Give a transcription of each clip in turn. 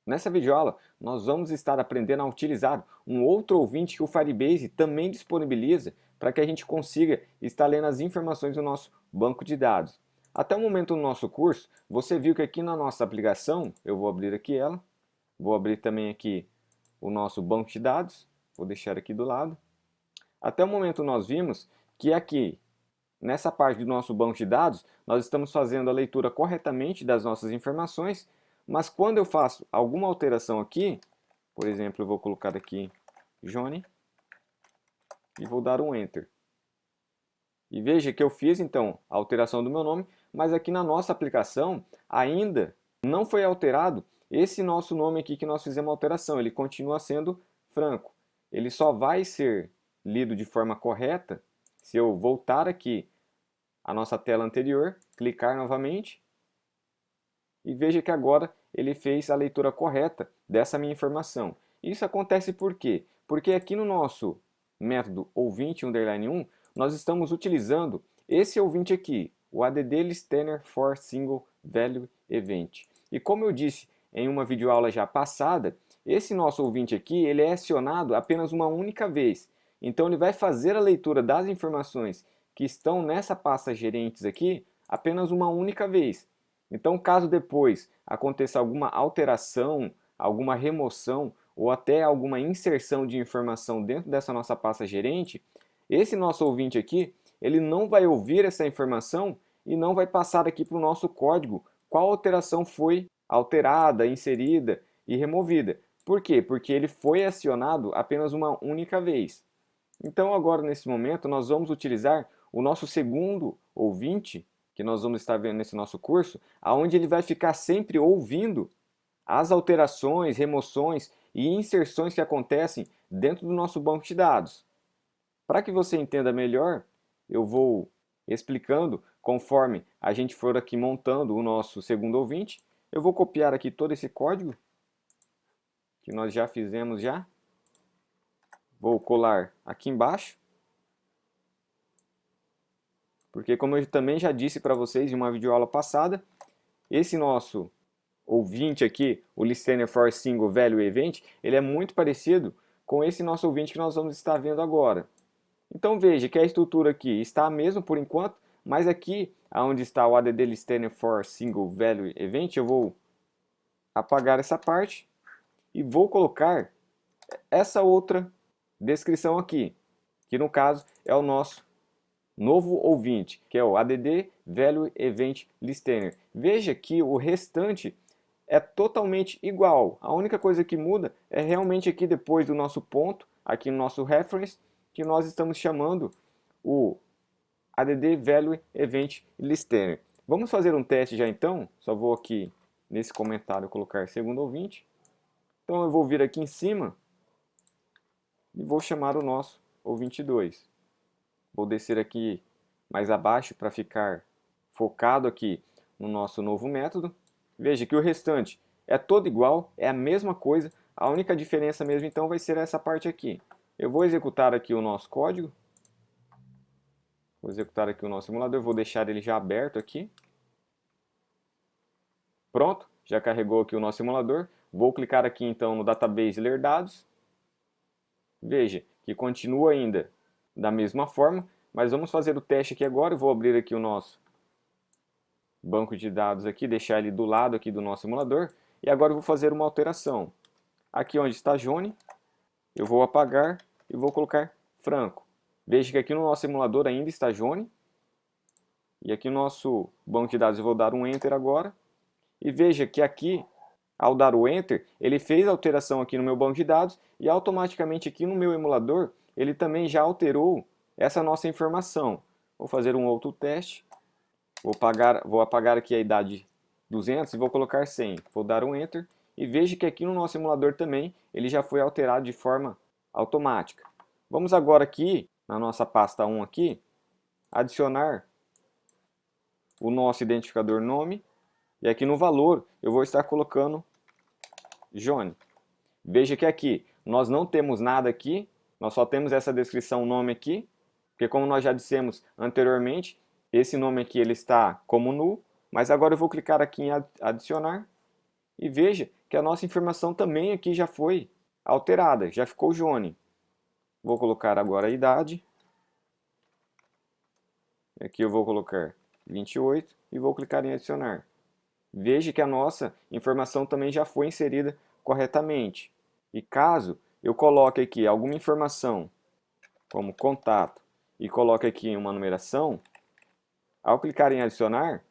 Nessa videoaula, nós vamos estar aprendendo a utilizar um outro ouvinte que o Firebase também disponibiliza para que a gente consiga estar lendo as informações do nosso banco de dados. Até o momento do nosso curso, você viu que aqui na nossa aplicação, eu vou abrir aqui ela, vou abrir também aqui o nosso banco de dados, vou deixar aqui do lado. Até o momento nós vimos que aqui, nessa parte do nosso banco de dados, nós estamos fazendo a leitura corretamente das nossas informações, mas quando eu faço alguma alteração aqui, por exemplo, eu vou colocar aqui Johnny e vou dar um Enter. E veja que eu fiz então a alteração do meu nome, mas aqui na nossa aplicação ainda não foi alterado esse nosso nome aqui que nós fizemos a alteração, ele continua sendo Franco. Ele só vai ser lido de forma correta se eu voltar aqui à nossa tela anterior, clicar novamente e veja que agora ele fez a leitura correta dessa minha informação. Isso acontece por quê? Porque aqui no nosso método ouvinte_1, nós estamos utilizando esse ouvinte aqui, o add listener for single value event. E como eu disse em uma videoaula já passada, esse nosso ouvinte aqui, ele é acionado apenas uma única vez. Então ele vai fazer a leitura das informações que estão nessa pasta gerentes aqui apenas uma única vez. Então, caso depois aconteça alguma alteração, alguma remoção ou até alguma inserção de informação dentro dessa nossa pasta gerente, esse nosso ouvinte aqui, ele não vai ouvir essa informação e não vai passar aqui para o nosso código qual alteração foi alterada, inserida e removida. Por quê? Porque ele foi acionado apenas uma única vez. Então agora nesse momento nós vamos utilizar o nosso segundo ouvinte, que nós vamos estar vendo nesse nosso curso, aonde ele vai ficar sempre ouvindo as alterações, remoções e inserções que acontecem dentro do nosso banco de dados. Para que você entenda melhor, eu vou explicando conforme a gente for aqui montando o nosso segundo ouvinte. Eu vou copiar aqui todo esse código que nós já fizemos já. Vou colar aqui embaixo. Porque como eu também já disse para vocês em uma videoaula passada, esse nosso ouvinte aqui, o Listener for Single Value Event, ele é muito parecido com esse nosso ouvinte que nós vamos estar vendo agora. Então veja que a estrutura aqui está a mesma por enquanto, mas aqui onde está o add Listener for Single Value Event, eu vou apagar essa parte e vou colocar essa outra descrição aqui, que no caso é o nosso novo ouvinte, que é o add value event listener. Veja que o restante é totalmente igual. A única coisa que muda é realmente aqui depois do nosso ponto, aqui no nosso reference, que nós estamos chamando o add value event listener. Vamos fazer um teste já então. Só vou aqui nesse comentário colocar segundo ouvinte. Então eu vou vir aqui em cima e vou chamar o nosso ouvinte 2. Vou descer aqui mais abaixo para ficar focado aqui no nosso novo método. Veja que o restante é todo igual, é a mesma coisa. A única diferença mesmo então vai ser essa parte aqui. Eu vou executar aqui o nosso código. Vou executar aqui o nosso simulador, vou deixar ele já aberto aqui. Pronto, já carregou aqui o nosso simulador. Vou clicar aqui então no Database Ler Dados. Veja que continua ainda da mesma forma, mas vamos fazer o teste aqui agora. Eu vou abrir aqui o nosso banco de dados aqui, deixar ele do lado aqui do nosso simulador. E agora eu vou fazer uma alteração. Aqui onde está Johnny, eu vou apagar e vou colocar Franco. Veja que aqui no nosso simulador ainda está Johnny. E aqui no nosso banco de dados eu vou dar um Enter agora. E veja que aqui, ao dar o Enter, ele fez a alteração aqui no meu banco de dados e automaticamente aqui no meu emulador ele também já alterou essa nossa informação. Vou fazer um outro teste. Vou apagar aqui a idade 200 e vou colocar 100. Vou dar um Enter e veja que aqui no nosso emulador também ele já foi alterado de forma automática. Vamos agora aqui, na nossa pasta 1 aqui, adicionar o nosso identificador nome. E aqui no valor eu vou estar colocando Johnny. Veja que aqui nós não temos nada aqui, nós só temos essa descrição nome aqui, porque como nós já dissemos anteriormente, esse nome aqui ele está como null, mas agora eu vou clicar aqui em adicionar e veja que a nossa informação também aqui já foi alterada, já ficou Johnny. Vou colocar agora a idade. Aqui eu vou colocar 28 e vou clicar em adicionar. Veja que a nossa informação também já foi inserida corretamente. E caso eu coloque aqui alguma informação, como contato, e coloque aqui uma numeração, ao clicar em adicionar,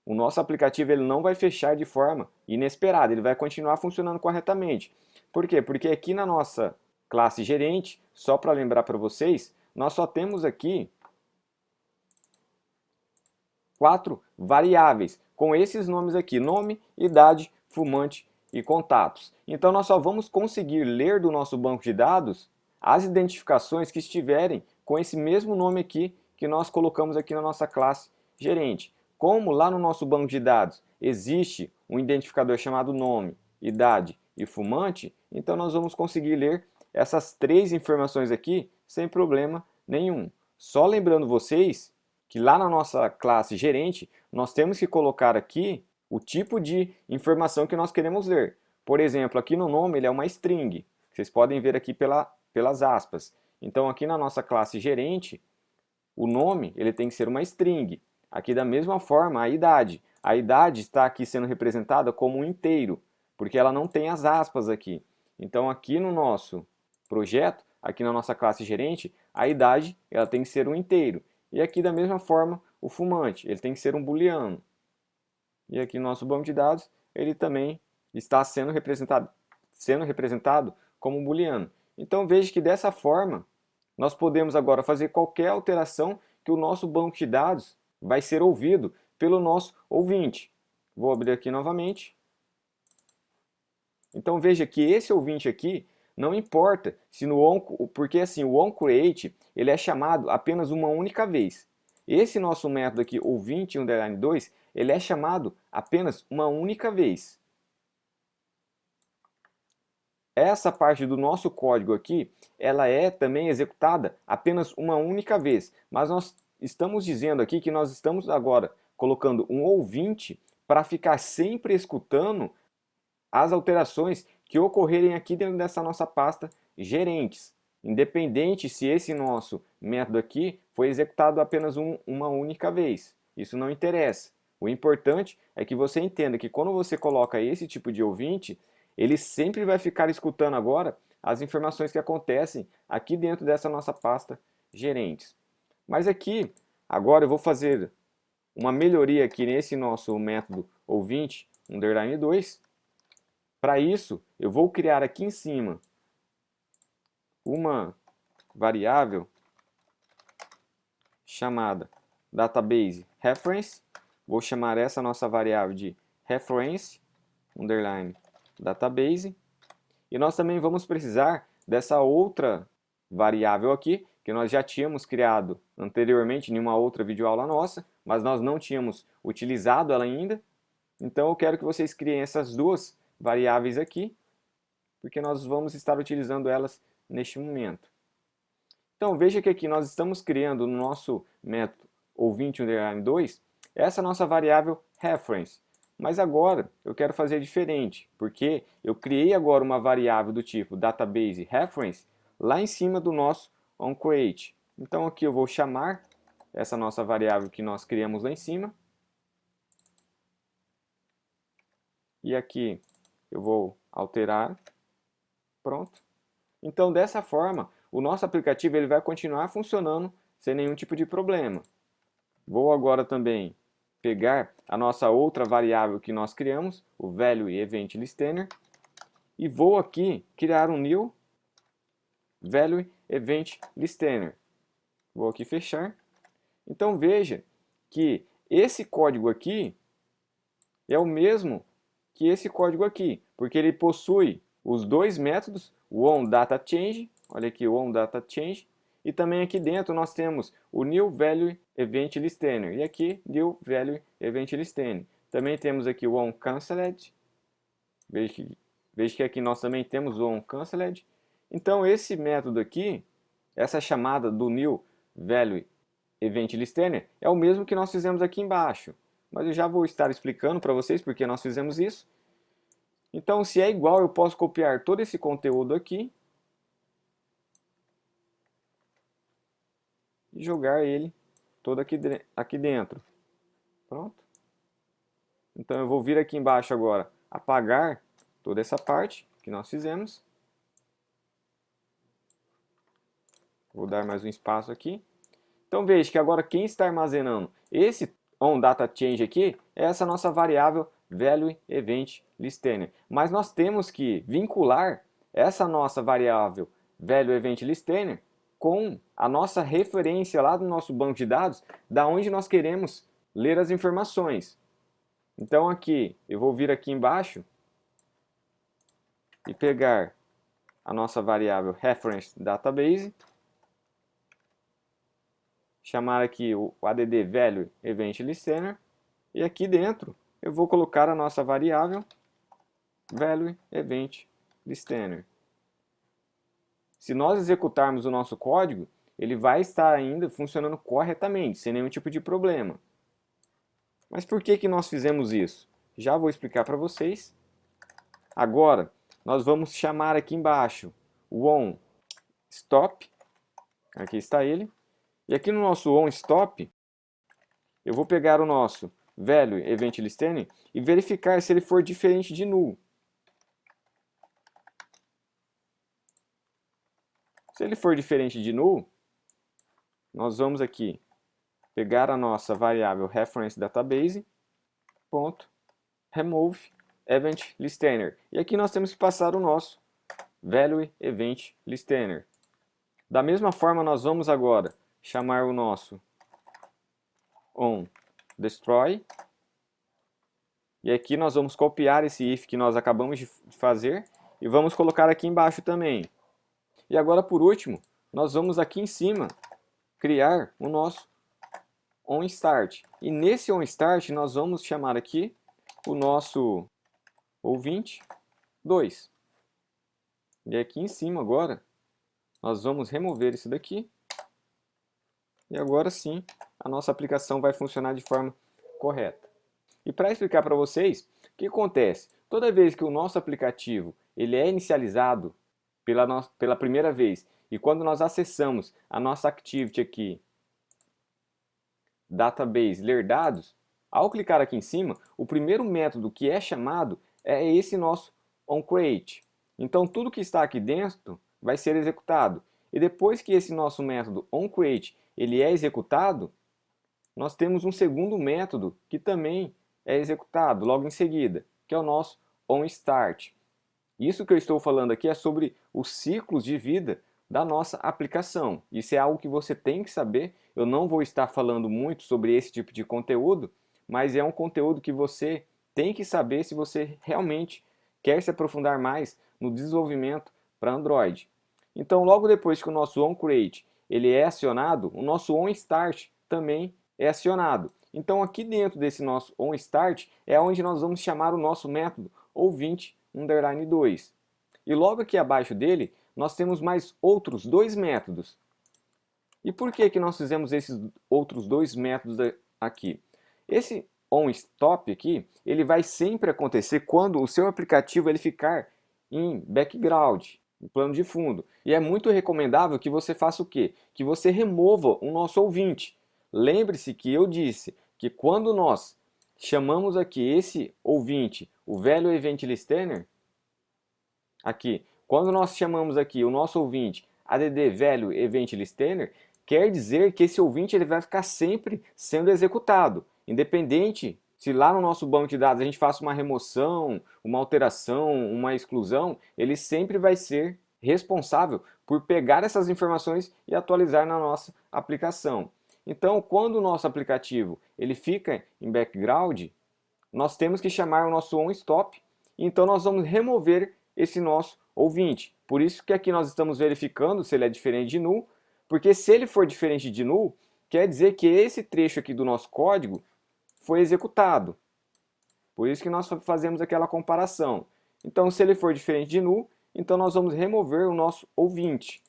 o nosso aplicativo ele não vai fechar de forma inesperada, ele vai continuar funcionando corretamente. Por quê? Porque aqui na nossa classe gerente, só para lembrar para vocês, nós só temos aqui 4 variáveis com esses nomes aqui: nome, idade, fumante e contatos. Então nós só vamos conseguir ler do nosso banco de dados as identificações que estiverem com esse mesmo nome aqui que nós colocamos aqui na nossa classe gerente. Como lá no nosso banco de dados existe um identificador chamado nome, idade e fumante, então nós vamos conseguir ler essas 3 informações aqui sem problema nenhum. Só lembrando vocês que lá na nossa classe gerente, nós temos que colocar aqui o tipo de informação que nós queremos ler. Por exemplo, aqui no nome ele é uma string, vocês podem ver aqui pelas aspas. Então aqui na nossa classe gerente, o nome ele tem que ser uma string. Aqui da mesma forma a idade está aqui sendo representada como um inteiro, porque ela não tem as aspas aqui. Então aqui no nosso projeto, aqui na nossa classe gerente, a idade ela tem que ser um inteiro. E aqui da mesma forma o fumante, ele tem que ser um booleano. E aqui no nosso banco de dados, ele também está sendo representado como um booleano. Então veja que dessa forma, nós podemos agora fazer qualquer alteração que o nosso banco de dados vai ser ouvido pelo nosso ouvinte. Vou abrir aqui novamente. Então veja que esse ouvinte aqui, não importa se no porque assim, o onCreate ele é chamado apenas uma única vez. Esse nosso método aqui, ouvinte_2, ele é chamado apenas uma única vez. Essa parte do nosso código aqui, ela é também executada apenas uma única vez. Mas nós estamos dizendo aqui que nós estamos agora colocando um ouvinte para ficar sempre escutando as alterações que ocorrerem aqui dentro dessa nossa pasta gerentes, independente se esse nosso método aqui foi executado apenas uma única vez. Isso não interessa. O importante é que você entenda que quando você coloca esse tipo de ouvinte, ele sempre vai ficar escutando agora as informações que acontecem aqui dentro dessa nossa pasta gerentes. Mas aqui, agora eu vou fazer uma melhoria aqui nesse nosso método ouvinte_2. Para isso, eu vou criar aqui em cima uma variável chamada database reference. Vou chamar essa nossa variável de reference_database. E nós também vamos precisar dessa outra variável aqui, que nós já tínhamos criado anteriormente em uma outra videoaula nossa, mas nós não tínhamos utilizado ela ainda. Então eu quero que vocês criem essas duas variáveis aqui, porque nós vamos estar utilizando elas neste momento. Então veja que aqui nós estamos criando no nosso método ouvinte_2 essa nossa variável reference. Mas agora eu quero fazer diferente, porque eu criei agora uma variável do tipo database reference lá em cima do nosso onCreate. Então aqui eu vou chamar essa nossa variável que nós criamos lá em cima. E aqui eu vou alterar. Pronto. Então dessa forma, o nosso aplicativo ele vai continuar funcionando sem nenhum tipo de problema. Vou agora também pegar a nossa outra variável que nós criamos, o value event listener, e vou aqui criar um new value event listener. Vou aqui fechar. Então veja que esse código aqui é o mesmo que esse código aqui, porque ele possui os dois métodos, o onDataChange, olha aqui o onDataChange, e também aqui dentro nós temos o new value event listener e aqui new value event listener. Também temos aqui o onCanceled. Veja que aqui nós também temos o onCanceled. Então esse método aqui, essa chamada do new value event listener é o mesmo que nós fizemos aqui embaixo. Mas eu já vou estar explicando para vocês porque nós fizemos isso. Então, se é igual, eu posso copiar todo esse conteúdo aqui e jogar ele todo aqui dentro. Pronto. Então eu vou vir aqui embaixo agora, apagar toda essa parte que nós fizemos. Vou dar mais um espaço aqui. Então veja que agora quem está armazenando esse onDataChange aqui é essa nossa variável ValueEventListener. Mas nós temos que vincular essa nossa variável ValueEventListener com a nossa referência lá do nosso banco de dados, da onde nós queremos ler as informações. Então aqui, eu vou vir aqui embaixo e pegar a nossa variável reference database, chamar aqui o add value event listener, e aqui dentro eu vou colocar a nossa variável value event listener. Se nós executarmos o nosso código, ele vai estar ainda funcionando corretamente, sem nenhum tipo de problema. Mas por que nós fizemos isso? Já vou explicar para vocês. Agora, nós vamos chamar aqui embaixo o onStop. Aqui está ele. E aqui no nosso onStop, eu vou pegar o nosso ValueEventListener e verificar se ele for diferente de null. Se ele for diferente de null, nós vamos aqui pegar a nossa variável reference database, ponto, remove event listener. E aqui nós temos que passar o nosso ValueEventListener. Da mesma forma, nós vamos agora chamar o nosso onDestroy. E aqui nós vamos copiar esse if que nós acabamos de fazer e vamos colocar aqui embaixo também. E agora, por último, nós vamos aqui em cima criar o nosso onStart. E nesse onStart nós vamos chamar aqui o nosso ouvinte 2. E aqui em cima agora nós vamos remover isso daqui. E agora sim a nossa aplicação vai funcionar de forma correta. E para explicar para vocês, o que acontece? Toda vez que o nosso aplicativo ele é inicializado pela primeira vez, e quando nós acessamos a nossa activity aqui, database, ler dados, ao clicar aqui em cima, o primeiro método que é chamado é esse nosso onCreate. Então tudo que está aqui dentro vai ser executado. E depois que esse nosso método onCreate ele é executado, nós temos um segundo método que também é executado logo em seguida, que é o nosso onStart. Isso que eu estou falando aqui é sobre os ciclos de vida da nossa aplicação. Isso é algo que você tem que saber. Eu não vou estar falando muito sobre esse tipo de conteúdo, mas é um conteúdo que você tem que saber se você realmente quer se aprofundar mais no desenvolvimento para Android. Então, logo depois que o nosso onCreate ele é acionado, o nosso onStart também é acionado. Então, aqui dentro desse nosso onStart é onde nós vamos chamar o nosso método ouvinte_2. E logo aqui abaixo dele, nós temos mais outros dois métodos. E por que nós fizemos esses outros dois métodos aqui? Esse onStop aqui, ele vai sempre acontecer quando o seu aplicativo ele ficar em background, em plano de fundo. E é muito recomendável que você faça o quê? Que você remova o nosso ouvinte. Lembre-se que eu disse que quando nós chamamos aqui esse ouvinte, o ValueEventListener, aqui, quando nós chamamos aqui o nosso ouvinte add ValueEventListener, quer dizer que esse ouvinte ele vai ficar sempre sendo executado, independente se lá no nosso banco de dados a gente faça uma remoção, uma alteração, uma exclusão, ele sempre vai ser responsável por pegar essas informações e atualizar na nossa aplicação. Então, quando o nosso aplicativo ele fica em background, nós temos que chamar o nosso onStop, então nós vamos remover esse nosso ouvinte. Por isso que aqui nós estamos verificando se ele é diferente de null, porque se ele for diferente de null, quer dizer que esse trecho aqui do nosso código foi executado. Por isso que nós fazemos aquela comparação. Então, se ele for diferente de null, então nós vamos remover o nosso ouvinte.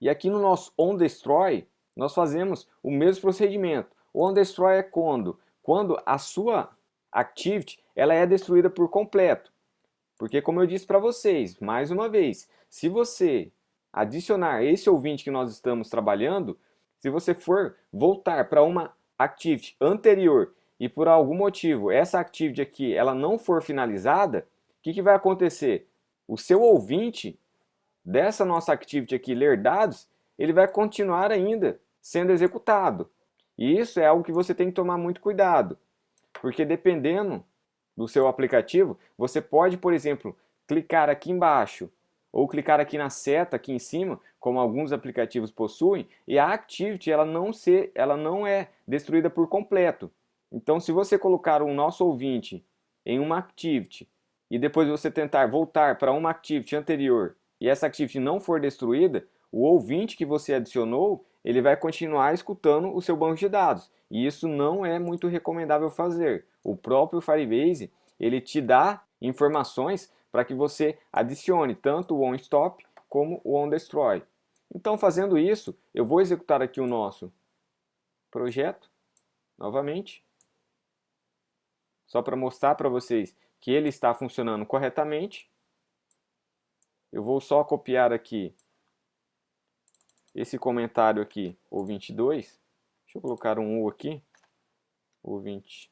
E aqui no nosso onDestroy, nós fazemos o mesmo procedimento. O onDestroy é quando a sua activity ela é destruída por completo. Porque como eu disse para vocês, mais uma vez, se você adicionar esse ouvinte que nós estamos trabalhando, se você for voltar para uma activity anterior e por algum motivo essa activity aqui ela não for finalizada, o que vai acontecer? O seu ouvinte dessa nossa activity aqui, ler dados, ele vai continuar ainda sendo executado. E isso é algo que você tem que tomar muito cuidado, porque dependendo do seu aplicativo, você pode, por exemplo, clicar aqui embaixo ou clicar aqui na seta aqui em cima, como alguns aplicativos possuem, e a activity ela não é destruída por completo. Então, se você colocar o nosso ouvinte em uma activity e depois você tentar voltar para uma activity anterior e essa activity não for destruída, o ouvinte que você adicionou, ele vai continuar escutando o seu banco de dados. E isso não é muito recomendável fazer. O próprio Firebase, ele te dá informações para que você adicione tanto o onStop como o onDestroy. Então, fazendo isso, eu vou executar aqui o nosso projeto, novamente, só para mostrar para vocês que ele está funcionando corretamente. Eu vou só copiar aqui esse comentário aqui, o 22. Deixa eu colocar um U aqui, o 20.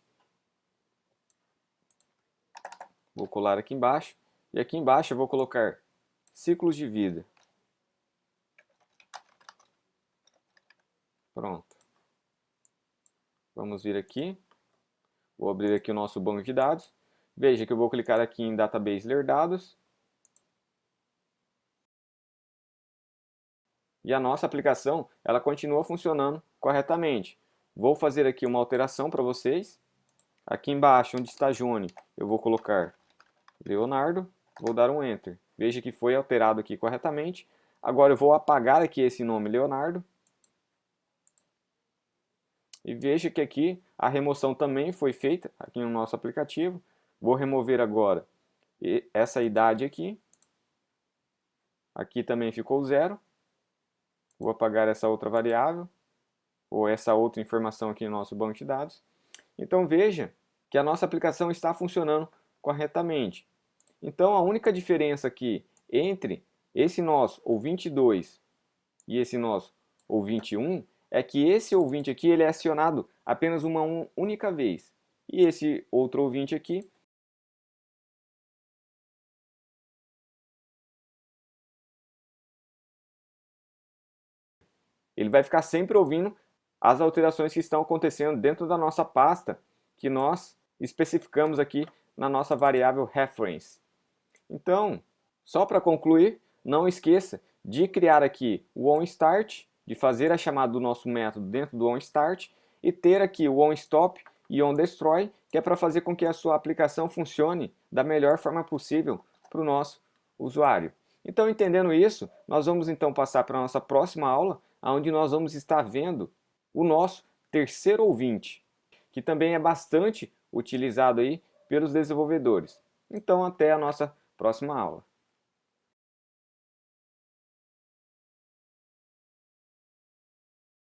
Vou colar aqui embaixo. E aqui embaixo eu vou colocar ciclos de vida. Pronto. Vamos vir aqui. Vou abrir aqui o nosso banco de dados. Veja que eu vou clicar aqui em Database Ler Dados. E a nossa aplicação, ela continua funcionando corretamente. Vou fazer aqui uma alteração para vocês. Aqui embaixo, onde está Juni, eu vou colocar Leonardo. Vou dar um Enter. Veja que foi alterado aqui corretamente. Agora eu vou apagar aqui esse nome Leonardo. E veja que aqui a remoção também foi feita aqui no nosso aplicativo. Vou remover agora essa idade aqui. Aqui também ficou 0. Vou apagar essa outra variável, ou essa outra informação aqui no nosso banco de dados. Então veja que a nossa aplicação está funcionando corretamente. Então a única diferença aqui entre esse nosso ouvinte 2 e esse nosso ouvinte 1 é que esse ouvinte aqui ele é acionado apenas uma única vez. E esse outro ouvinte aqui ele vai ficar sempre ouvindo as alterações que estão acontecendo dentro da nossa pasta que nós especificamos aqui na nossa variável reference. Então, só para concluir, não esqueça de criar aqui o onStart, de fazer a chamada do nosso método dentro do onStart e ter aqui o onStop e onDestroy, que é para fazer com que a sua aplicação funcione da melhor forma possível para o nosso usuário. Então, entendendo isso, nós vamos então passar para a nossa próxima aula, onde nós vamos estar vendo o nosso terceiro ouvinte, que também é bastante utilizado aí pelos desenvolvedores. Então, até a nossa próxima aula.